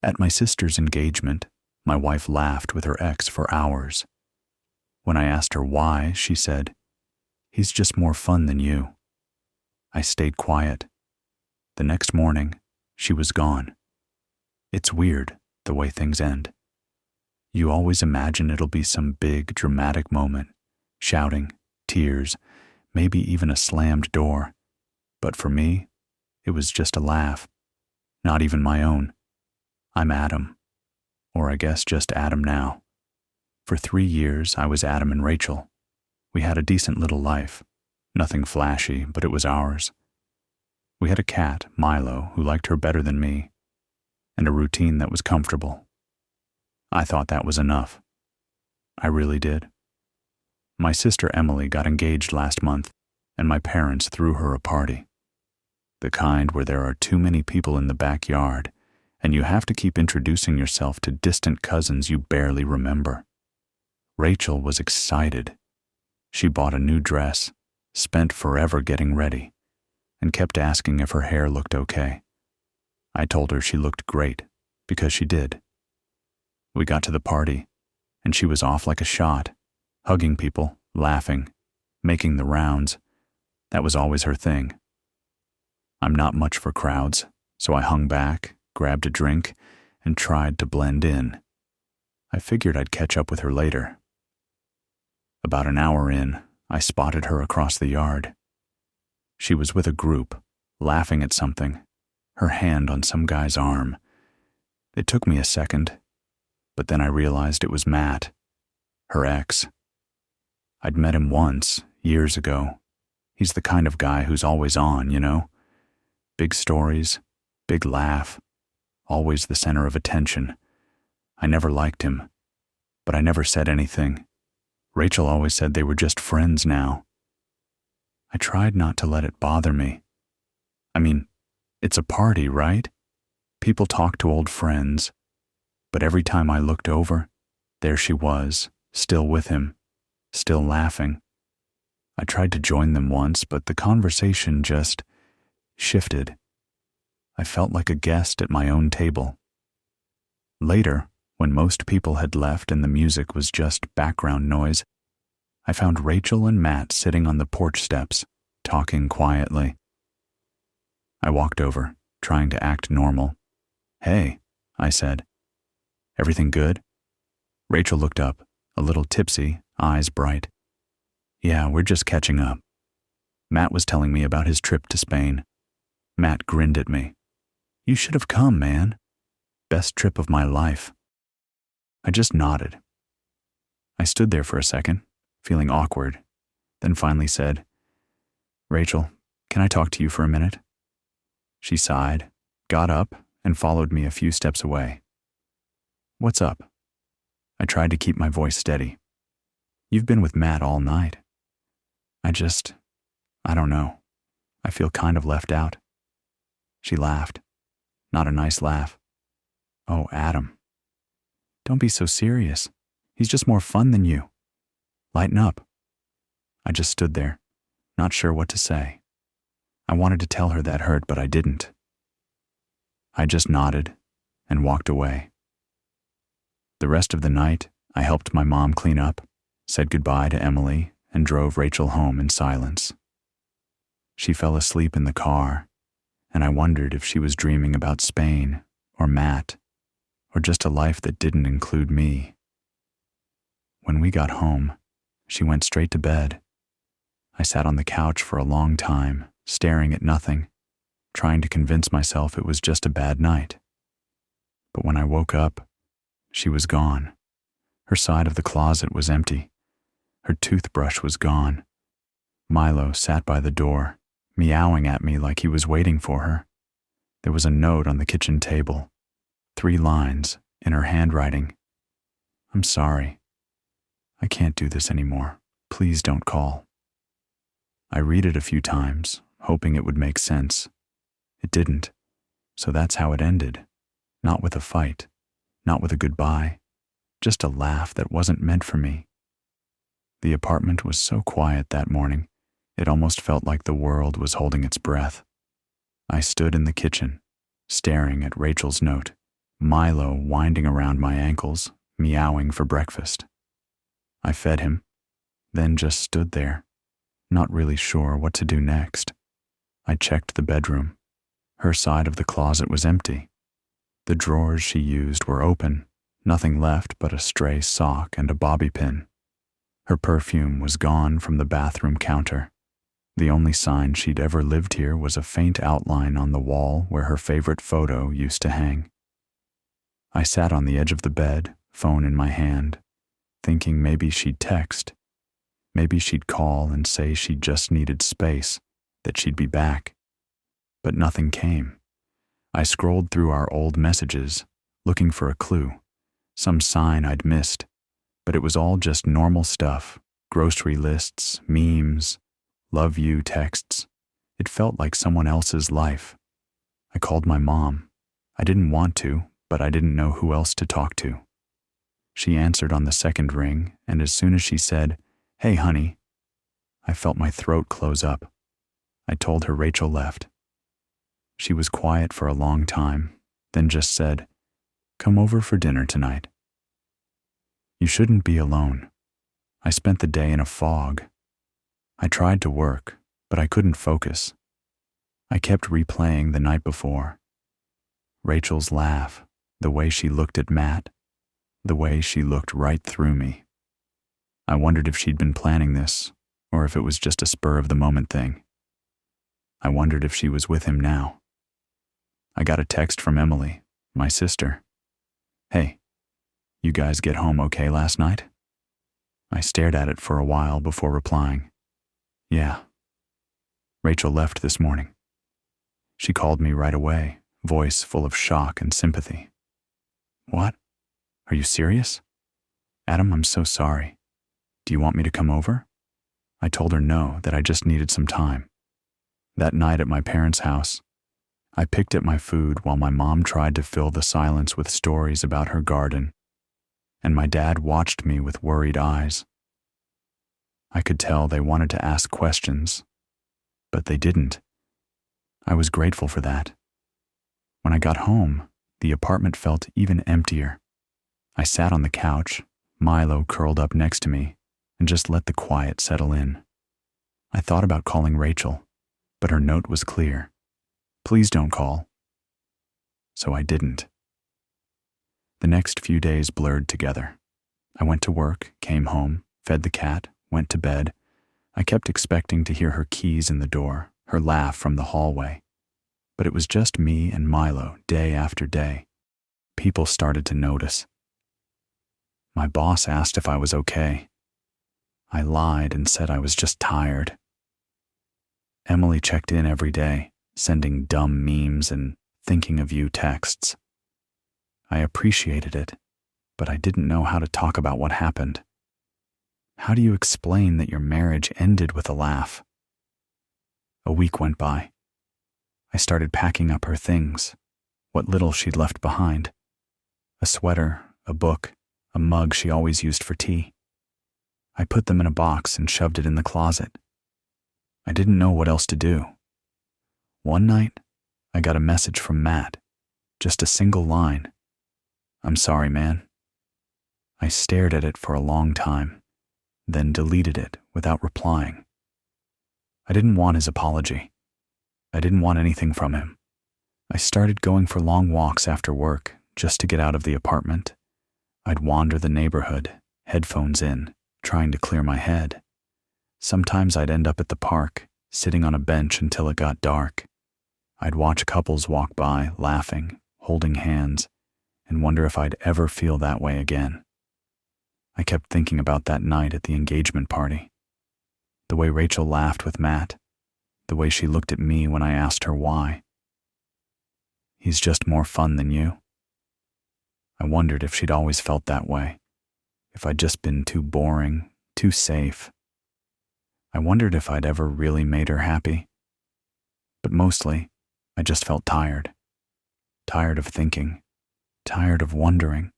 At my sister's engagement, my wife laughed with her ex for hours. When I asked her why, she said, "He's just more fun than you." I stayed quiet. The next morning, she was gone. It's weird, the way things end. You always imagine it'll be some big, dramatic moment, shouting, tears, maybe even a slammed door. But for me, it was just a laugh. Not even my own. I'm Adam. Or I guess just Adam now. For 3 years, I was Adam and Rachel. We had a decent little life. Nothing flashy, but it was ours. We had a cat, Milo, who liked her better than me, and a routine that was comfortable. I thought that was enough. I really did. My sister Emily got engaged last month, and my parents threw her a party. The kind where there are too many people in the backyard, and you have to keep introducing yourself to distant cousins you barely remember. Rachel was excited. She bought a new dress, spent forever getting ready, and kept asking if her hair looked okay. I told her she looked great, because she did. We got to the party, and she was off like a shot, hugging people, laughing, making the rounds. That was always her thing. I'm not much for crowds, so I hung back, grabbed a drink, and tried to blend in. I figured I'd catch up with her later. About an hour in, I spotted her across the yard. She was with a group, laughing at something, her hand on some guy's arm. It took me a second, but then I realized it was Matt, her ex. I'd met him once, years ago. He's the kind of guy who's always on, you know? Big stories, big laugh, always the center of attention. I never liked him, but I never said anything. Rachel always said they were just friends now. I tried not to let it bother me. I mean, it's a party, right? People talk to old friends, but every time I looked over, there she was, still with him, still laughing. I tried to join them once, but the conversation just shifted. I felt like a guest at my own table. Later, when most people had left and the music was just background noise, I found Rachel and Matt sitting on the porch steps, talking quietly. I walked over, trying to act normal. "Hey," I said. "Everything good?" Rachel looked up, a little tipsy, eyes bright. "Yeah, we're just catching up." Matt was telling me about his trip to Spain. Matt grinned at me. "You should have come, man. Best trip of my life." I just nodded. I stood there for a second, feeling awkward, then finally said, "Rachel, can I talk to you for a minute?" She sighed, got up, and followed me a few steps away. "What's up?" I tried to keep my voice steady. "You've been with Matt all night. I don't know. I feel kind of left out." She laughed. Not a nice laugh. "Oh, Adam. Don't be so serious. He's just more fun than you. Lighten up." I just stood there, not sure what to say. I wanted to tell her that hurt, but I didn't. I just nodded and walked away. The rest of the night, I helped my mom clean up, said goodbye to Emily, and drove Rachel home in silence. She fell asleep in the car, and I wondered if she was dreaming about Spain, or Matt, or just a life that didn't include me. When we got home, she went straight to bed. I sat on the couch for a long time, staring at nothing, trying to convince myself it was just a bad night. But when I woke up, she was gone. Her side of the closet was empty. Her toothbrush was gone. Milo sat by the door, meowing at me like he was waiting for her. There was a note on the kitchen table, 3 lines in her handwriting. "I'm sorry. I can't do this anymore. Please don't call." I read it a few times, hoping it would make sense. It didn't, so that's how it ended. Not with a fight, not with a goodbye, just a laugh that wasn't meant for me. The apartment was so quiet that morning, it almost felt like the world was holding its breath. I stood in the kitchen, staring at Rachel's note, Milo winding around my ankles, meowing for breakfast. I fed him, then just stood there, not really sure what to do next. I checked the bedroom. Her side of the closet was empty. The drawers she used were open, nothing left but a stray sock and a bobby pin. Her perfume was gone from the bathroom counter. The only sign she'd ever lived here was a faint outline on the wall where her favorite photo used to hang. I sat on the edge of the bed, phone in my hand, thinking maybe she'd text. Maybe she'd call and say she just needed space, that she'd be back. But nothing came. I scrolled through our old messages, looking for a clue, some sign I'd missed, but it was all just normal stuff, grocery lists, memes, love you texts. It felt like someone else's life. I called my mom. I didn't want to, but I didn't know who else to talk to. She answered on the second ring, and as soon as she said, "Hey, honey," I felt my throat close up. I told her Rachel left. She was quiet for a long time, then just said, "Come over for dinner tonight." You shouldn't be alone. I spent the day in a fog. I tried to work, but I couldn't focus. I kept replaying the night before. Rachel's laugh, the way she looked at Matt, the way she looked right through me. I wondered if she'd been planning this, or if it was just a spur-of-the-moment thing. I wondered if she was with him now. I got a text from Emily, my sister. "Hey, you guys get home okay last night?" I stared at it for a while before replying, "Yeah. Rachel left this morning." She called me right away, voice full of shock and sympathy. "What? Are you serious? Adam, I'm so sorry. Do you want me to come over?" I told her no, that I just needed some time. That night at my parents' house, I picked at my food while my mom tried to fill the silence with stories about her garden, and my dad watched me with worried eyes. I could tell they wanted to ask questions, but they didn't. I was grateful for that. When I got home, the apartment felt even emptier. I sat on the couch, Milo curled up next to me, and just let the quiet settle in. I thought about calling Rachel, but her note was clear. "Please don't call." So I didn't. The next few days blurred together. I went to work, came home, fed the cat, went to bed. I kept expecting to hear her keys in the door, her laugh from the hallway. But it was just me and Milo day after day. People started to notice. My boss asked if I was okay. I lied and said I was just tired. Emily checked in every day, sending dumb memes and thinking of you texts. I appreciated it, but I didn't know how to talk about what happened. How do you explain that your marriage ended with a laugh? A week went by. I started packing up her things, what little she'd left behind. A sweater, a book, a mug she always used for tea. I put them in a box and shoved it in the closet. I didn't know what else to do. One night, I got a message from Matt, just a single line. "I'm sorry, man." I stared at it for a long time, then deleted it without replying. I didn't want his apology. I didn't want anything from him. I started going for long walks after work just to get out of the apartment. I'd wander the neighborhood, headphones in, trying to clear my head. Sometimes I'd end up at the park, sitting on a bench until it got dark. I'd watch couples walk by, laughing, holding hands, and wonder if I'd ever feel that way again. I kept thinking about that night at the engagement party. The way Rachel laughed with Matt, the way she looked at me when I asked her why. "He's just more fun than you." I wondered if she'd always felt that way, if I'd just been too boring, too safe. I wondered if I'd ever really made her happy. But mostly, I just felt tired. Tired of thinking, tired of wondering,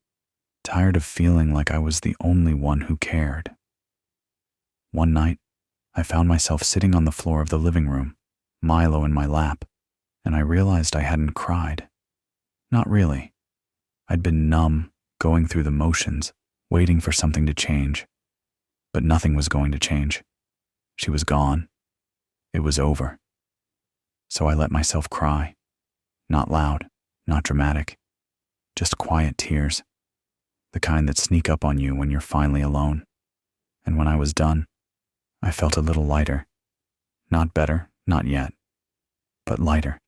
tired of feeling like I was the only one who cared. One night, I found myself sitting on the floor of the living room, Milo in my lap, and I realized I hadn't cried. Not really. I'd been numb, going through the motions, waiting for something to change. But nothing was going to change. She was gone. It was over. So I let myself cry. Not loud, not dramatic. Just quiet tears. The kind that sneak up on you when you're finally alone. And when I was done, I felt a little lighter. Not better, not yet, but lighter.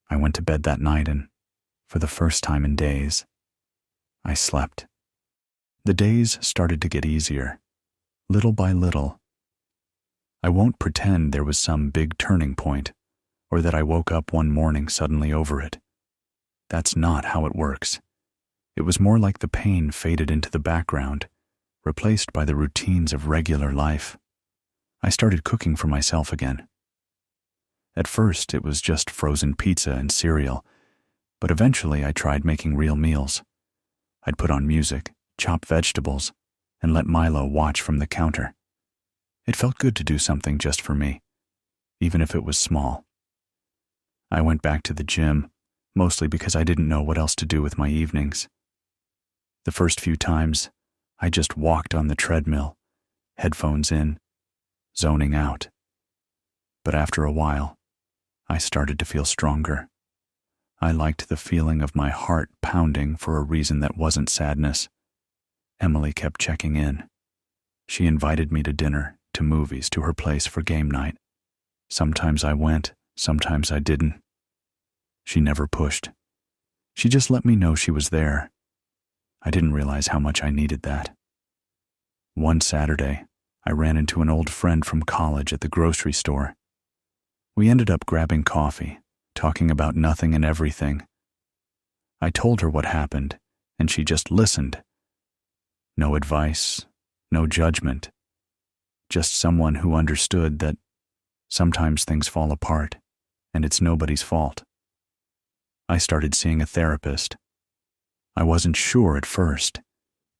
I went to bed that night and, for the first time in days, I slept. The days started to get easier, little by little. I won't pretend there was some big turning point, or that I woke up one morning suddenly over it. That's not how it works. It was more like the pain faded into the background, replaced by the routines of regular life. I started cooking for myself again. At first, it was just frozen pizza and cereal, but eventually I tried making real meals. I'd put on music, chop vegetables, and let Milo watch from the counter. It felt good to do something just for me, even if it was small. I went back to the gym, mostly because I didn't know what else to do with my evenings. The first few times, I just walked on the treadmill, headphones in, zoning out. But after a while, I started to feel stronger. I liked the feeling of my heart pounding for a reason that wasn't sadness. Emily kept checking in. She invited me to dinner, to movies, to her place for game night. Sometimes I went, sometimes I didn't. She never pushed. She just let me know she was there. I didn't realize how much I needed that. One Saturday, I ran into an old friend from college at the grocery store. We ended up grabbing coffee, talking about nothing and everything. I told her what happened, and she just listened. No advice, no judgment. Just someone who understood that sometimes things fall apart, and it's nobody's fault. I started seeing a therapist. I wasn't sure at first,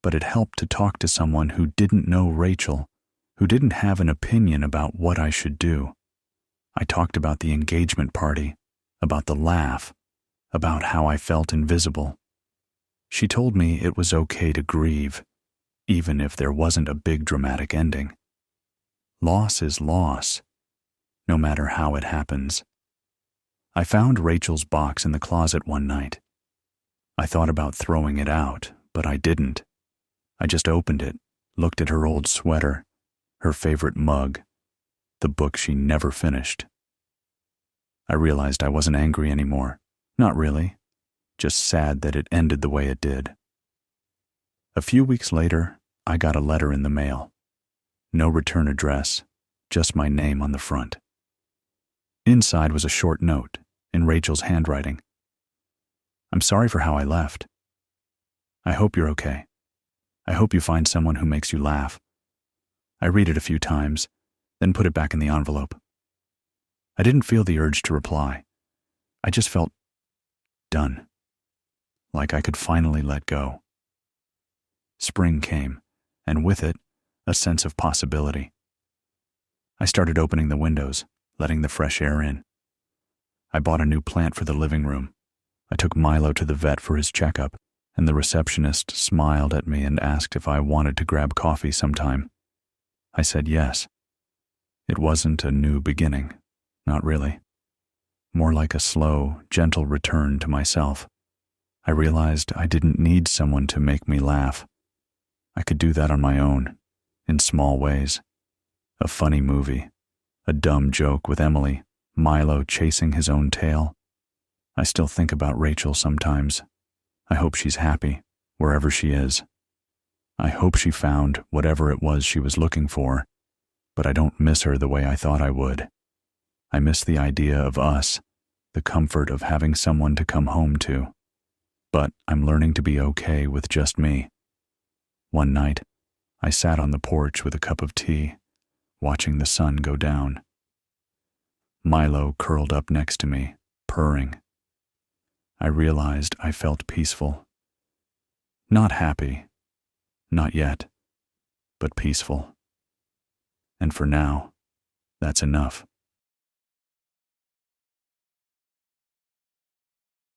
but it helped to talk to someone who didn't know Rachel, who didn't have an opinion about what I should do. I talked about the engagement party, about the laugh, about how I felt invisible. She told me it was okay to grieve, even if there wasn't a big dramatic ending. Loss is loss, no matter how it happens. I found Rachel's box in the closet one night. I thought about throwing it out, but I didn't. I just opened it, looked at her old sweater, her favorite mug, the book she never finished. I realized I wasn't angry anymore. Not really. Just sad that it ended the way it did. A few weeks later, I got a letter in the mail. No return address, just my name on the front. Inside was a short note, in Rachel's handwriting. I'm sorry for how I left. I hope you're okay. I hope you find someone who makes you laugh. I read it a few times, then put it back in the envelope. I didn't feel the urge to reply. I just felt done, like I could finally let go. Spring came, and with it, a sense of possibility. I started opening the windows, letting the fresh air in. I bought a new plant for the living room. I took Milo to the vet for his checkup, and the receptionist smiled at me and asked if I wanted to grab coffee sometime. I said yes. It wasn't a new beginning, not really. More like a slow, gentle return to myself. I realized I didn't need someone to make me laugh. I could do that on my own, in small ways. A funny movie, a dumb joke with Emily, Milo chasing his own tail. I still think about Rachel sometimes. I hope she's happy, wherever she is. I hope she found whatever it was she was looking for, but I don't miss her the way I thought I would. I miss the idea of us, the comfort of having someone to come home to. But I'm learning to be okay with just me. One night, I sat on the porch with a cup of tea, watching the sun go down. Milo curled up next to me, purring. I realized I felt peaceful. Not happy, not yet, but peaceful. And for now, that's enough.